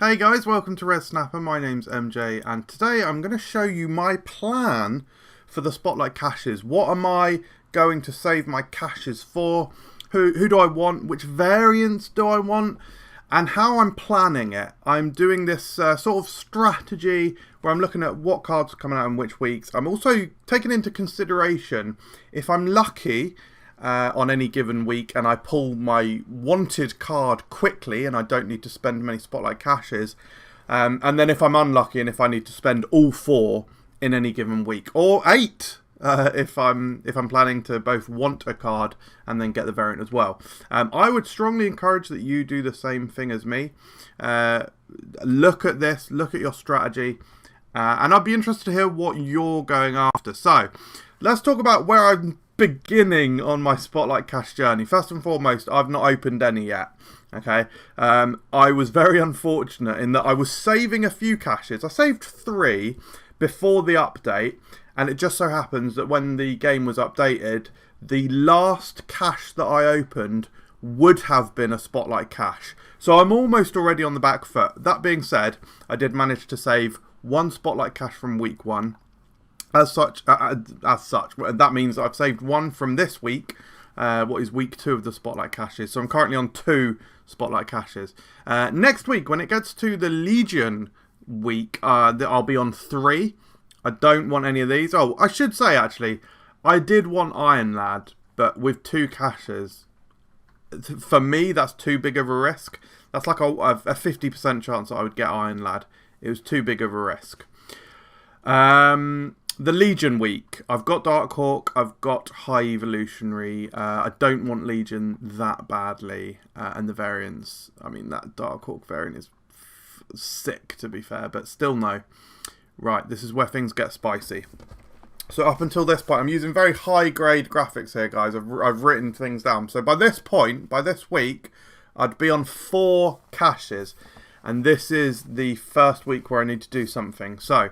Hey guys, welcome to Red Snapper. My name's MJ, and today I'm going to show you my plan for the Spotlight caches. What am I going to save my caches for? Who do I want? Which variants do I want? And how I'm planning it. I'm doing this sort of strategy where I'm looking at what cards are coming out in which weeks. I'm also taking into consideration if I'm lucky on any given week and I pull my wanted card quickly and I don't need to spend many Spotlight caches, and then if I'm unlucky and if I need to spend all 4 in any given week, or 8 if I'm planning to both want a card and then get the variant as well. I would strongly encourage that you do the same thing as me. Look at this, look at your strategy, and I'd be interested to hear what you're going after. So let's talk about where I'm beginning on my Spotlight cache journey. First and foremost, I've not opened any yet. Okay, I was very unfortunate in that I was saving a few caches. I saved 3 before the update, and it just so happens that when the game was updated, the last cache that I opened would have been a Spotlight cache. So I'm almost already on the back foot. That being said, I did manage to save 1 Spotlight cache from week 1. As such, that means I've saved 1 from this week, what is week 2 of the Spotlight caches. So I'm currently on 2 Spotlight caches. Next week, when it gets to the Legion week, I'll be on 3. I don't want any of these. Oh, I should say, actually, I did want Iron Lad, but with 2 caches, for me, that's too big of a risk. That's like a 50% chance that I would get Iron Lad. It was too big of a risk. The Legion week, I've got Darkhawk, I've got High Evolutionary. I don't want Legion that badly, and the variants, I mean, that Darkhawk variant is sick, to be fair, but still no. Right, this is where things get spicy. So up until this point, I'm using very high grade graphics here, guys. I've written things down. So by this point, by this week, I'd be on 4 caches. And this is the first week where I need to do something. So,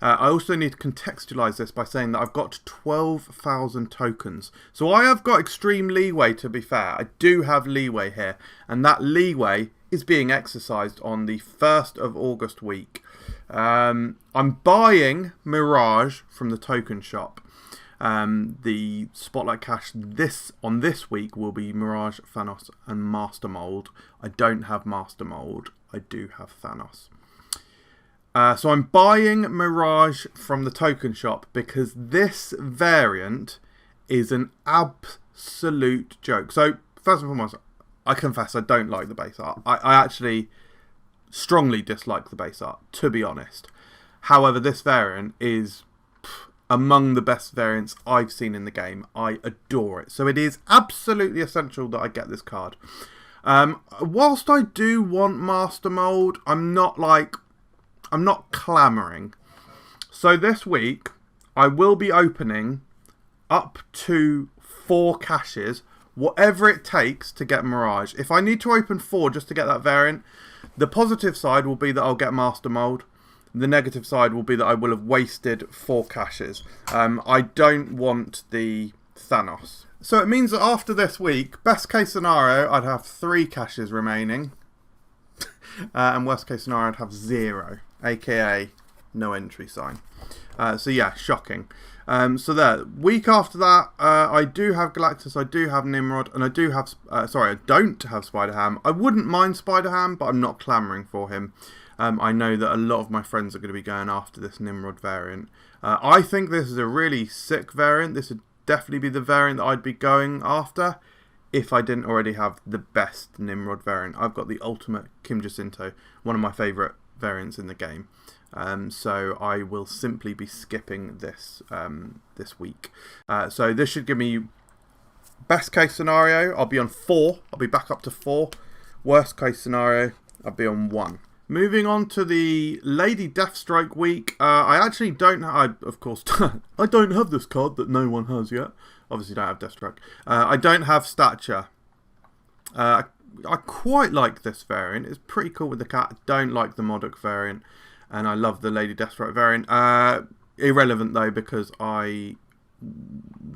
I also need to contextualize this by saying that I've got 12,000 tokens. So I have got extreme leeway, to be fair. I do have leeway here. And that leeway is being exercised on the 1st of August week. I'm buying Mirage from the token shop. The Spotlight cache on this week will be Mirage, Thanos and Master Mold. I don't have Master Mold. I do have Thanos. So I'm buying Mirage from the token shop because this variant is an absolute joke. So first and foremost, I confess I don't like the base art. I actually strongly dislike the base art, to be honest. However, this variant is among the best variants I've seen in the game. I adore it. So it is absolutely essential that I get this card. Whilst I do want Master Mold, I'm not clamouring. So this week, I will be opening up to 4 caches, whatever it takes to get Mirage. If I need to open 4 just to get that variant, the positive side will be that I'll get Master Mold. The negative side will be that I will have wasted 4 caches. I don't want the Thanos. So it means that after this week, best case scenario, I'd have 3 caches remaining. And worst case scenario, I'd have 0, aka no entry sign. So yeah, shocking. So there, week after that, I do have Galactus, I do have Nimrod, and I do have, I don't have Spider-Ham. I wouldn't mind Spider-Ham, but I'm not clamouring for him. I know that a lot of my friends are going to be going after this Nimrod variant. I think this is a really sick variant. This would definitely be the variant that I'd be going after if I didn't already have the best Nimrod variant. I've got the ultimate Kim Jacinto, one of my favourite variants in the game. So I will simply be skipping this this week. So this should give me best case scenario, I'll be on 4. I'll be back up to 4. Worst case scenario, I'll be on 1. Moving on to the Lady Deathstrike week. I actually don't of course, I don't have this card that no one has yet. Obviously don't have Deathstrike. I don't have Stature. I quite like this variant. It's pretty cool with the cat. I don't like the Modok variant. And I love the Lady Deathstrike variant. Irrelevant though, because I'm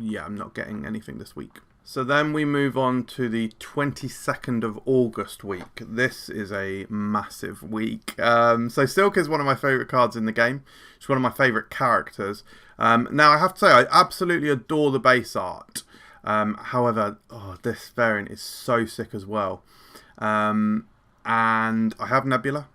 not getting anything this week. So then we move on to the 22nd of August week. This is a massive week. So Silk is one of my favourite cards in the game. She's one of my favourite characters. Now I have to say I absolutely adore the base art. However, this variant is so sick as well. And I have Nebula.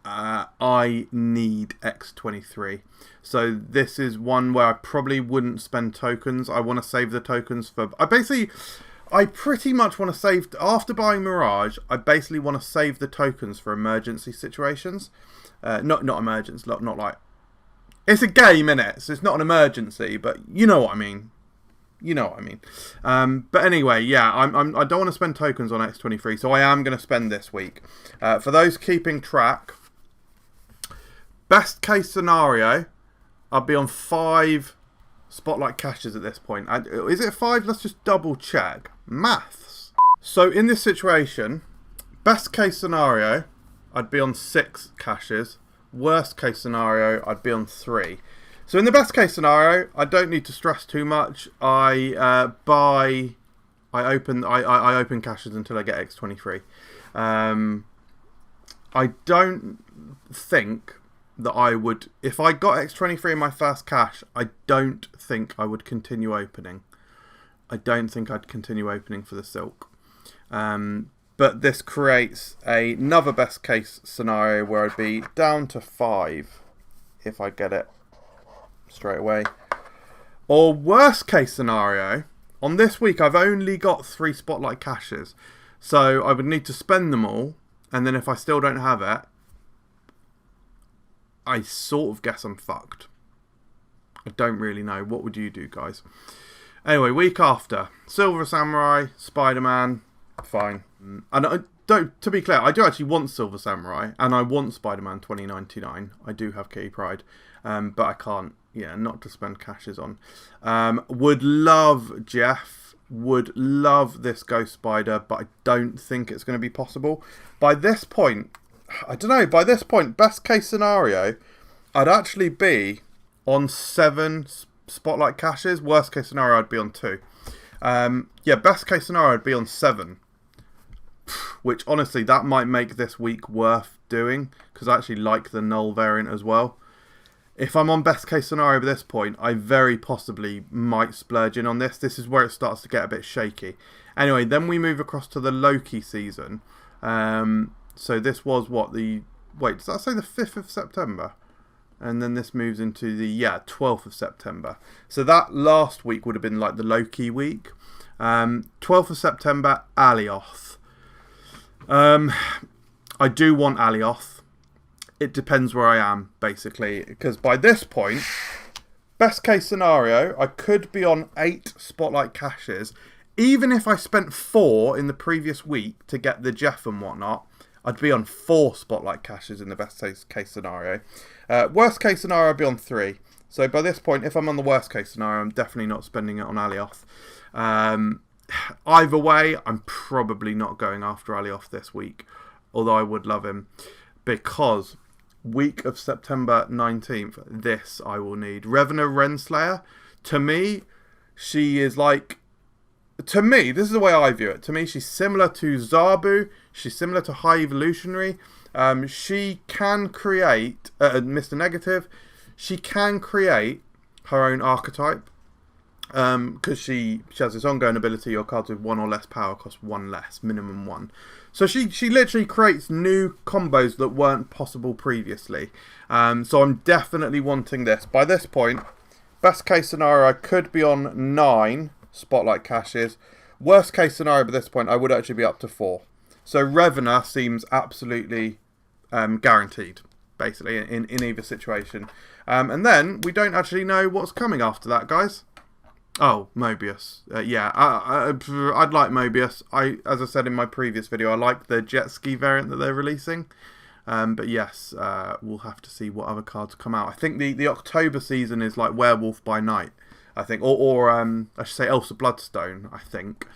I need X23. So this is one where I probably wouldn't spend tokens. I want to save the tokens for... I pretty much want to save... After buying Mirage, I basically want to save the tokens for emergency situations. Not emergency, not like... It's a game, innit? So it's not an emergency, but you know what I mean. You know what I mean. But anyway, yeah, I don't want to spend tokens on X23, so I am going to spend this week. For those keeping track, best case scenario, I'll be on 5 spotlight caches at this point. Is it 5? Let's just double check. Maths. So in this situation, best case scenario, I'd be on 6 caches. Worst case scenario, I'd be on 3. So in the best case scenario, I don't need to stress too much. I open caches until I get X23. I don't think that I would, if I got X23 in my first cache, I don't think I would continue opening. I don't think I'd continue opening for the Silk. But this creates another best case scenario where I'd be down to 5 if I get it straight away. Or worst case scenario, on this week I've only got 3 spotlight caches. So I would need to spend them all, and then if I still don't have it, I sort of guess I'm fucked. I don't really know. What would you do, guys? Anyway, week after. Silver Samurai, Spider-Man, fine. And to be clear, I do actually want Silver Samurai, and I want Spider-Man 2099. I do have Kitty Pryde, but I can't, not to spend caches on. Would love Jeff, would love this Ghost Spider, but I don't think it's going to be possible. By this point, I don't know, by this point, best case scenario, I'd actually be on 7 spotlight caches. Worst case scenario, I'd be on 2. Best case scenario, I'd be on 7. Which, honestly, that might make this week worth doing, because I actually like the null variant as well. If I'm on best case scenario at this point, I very possibly might splurge in on this. This is where it starts to get a bit shaky. Anyway, then we move across to the Loki season. So this was what, did that say the 5th of September? And then this moves into the 12th of September. So that last week would have been like the Loki week. 12th of September, Alioth. I do want Alioth. It depends where I am, basically, because by this point, best case scenario, I could be on 8 spotlight caches. Even if I spent 4 in the previous week to get the Jeff and whatnot, I'd be on 4 spotlight caches in the best case scenario. Worst case scenario, I'd be on 3. So by this point, if I'm on the worst case scenario, I'm definitely not spending it on Alioth. Either way, I'm probably not going after Alioth this week, although I would love him, because week of September 19th, this I will need. Revonnah Renslayer, to me, she is like... To me, this is the way I view it. To me, she's similar to Zabu. She's similar to High Evolutionary. She can create, Mr. Negative, she can create her own archetype. Because she has this ongoing ability, your cards with 1 or less power cost 1 less, minimum 1. So she literally creates new combos that weren't possible previously. So I'm definitely wanting this. By this point, best case scenario, I could be on 9 spotlight caches. Worst case scenario by this point, I would actually be up to 4. So Revonnah seems absolutely guaranteed, basically, in either situation. And then we don't actually know what's coming after that, guys. Oh, Mobius. I'd like Mobius. As I said in my previous video, I like the jet ski variant that they're releasing. But yes, we'll have to see what other cards come out. I think the October season is like Werewolf by Night, I think, or I should say Elsa Bloodstone, I think.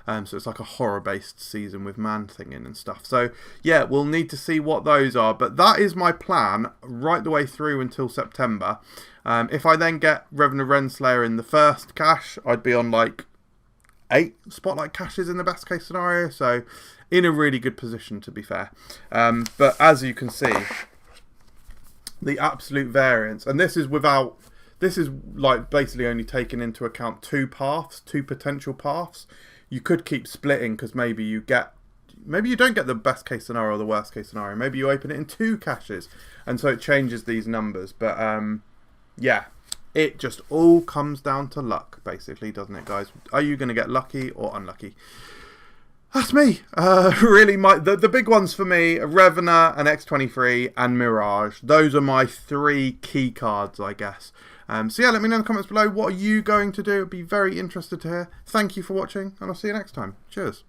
So it's like a horror-based season with Man-Thing in and stuff. So yeah, we'll need to see what those are. But that is my plan right the way through until September. If I then get Revonnah Renslayer in the first cache, I'd be on like 8 spotlight caches in the best case scenario, so in a really good position, to be fair. But as you can see, the absolute variance, and this is like basically only taking into account 2 potential paths. You could keep splitting because maybe you don't get the best case scenario or the worst case scenario. Maybe you open it in 2 caches, and so it changes these numbers. But yeah, it just all comes down to luck, basically, doesn't it, guys? Are you going to get lucky or unlucky? That's me. Really, the big ones for me are Revonnah and X23 and Mirage. Those are my 3 key cards, I guess. So yeah, let me know in the comments below. What are you going to do? I'd be very interested to hear. Thank you for watching, and I'll see you next time. Cheers.